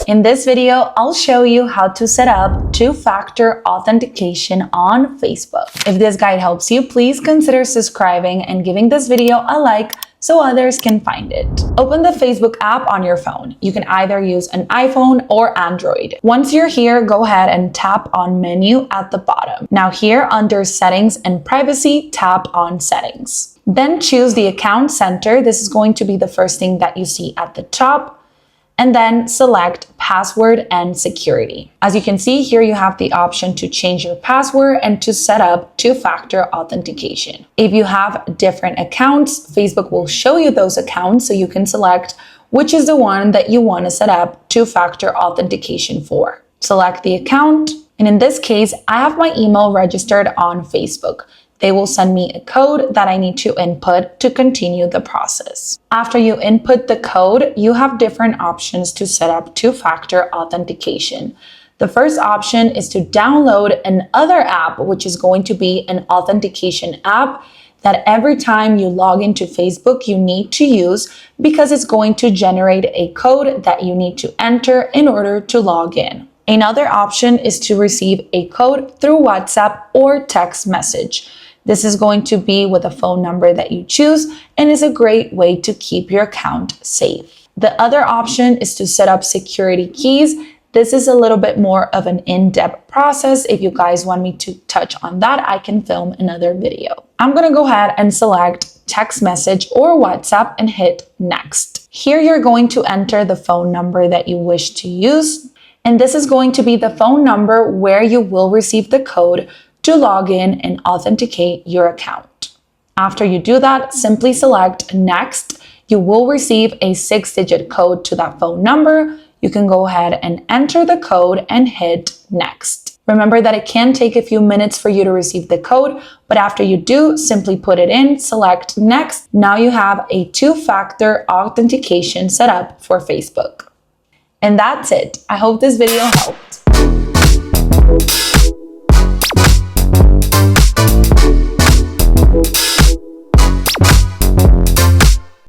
In this video, I'll show you how to set up two-factor authentication on Facebook. If this guide helps you, please consider subscribing and giving this video a like so others can find it. Open the Facebook app on your phone. You can either use an iPhone or Android. Once you're here, go ahead and tap on Menu at the bottom. Now here under Settings and Privacy, tap on Settings. Then choose the Account Center. This is going to be the first thing that you see at the top. And then select Password and Security. As you can see here, you have the option to change your password and to set up two-factor authentication. If you have different accounts, Facebook will show you those accounts so you can select which is the one that you want to set up two-factor authentication for. Select the account, and in this case, I have my email registered on Facebook. They will send me a code that I need to input to continue the process. After you input the code, you have different options to set up two-factor authentication. The first option is to download another app, which is going to be an authentication app that every time you log into Facebook, you need to use because it's going to generate a code that you need to enter in order to log in. Another option is to receive a code through WhatsApp or text message. This is going to be with a phone number that you choose and is a great way to keep your account safe. The other option is to set up security keys. This is a little bit more of an in-depth process. If you guys want me to touch on that, I can film another video. I'm going to go ahead and select text message or WhatsApp and hit Next. Here you're going to enter the phone number that you wish to use. And this is going to be the phone number where you will receive the code to log in and authenticate your account. After you do that, simply select Next. You will receive a 6-digit code to that phone number. You can go ahead and enter the code and hit Next. Remember that it can take a few minutes for you to receive the code, but after you do, simply put it in, select Next. Now you have a two-factor authentication set up for Facebook. And that's it. I hope this video helped.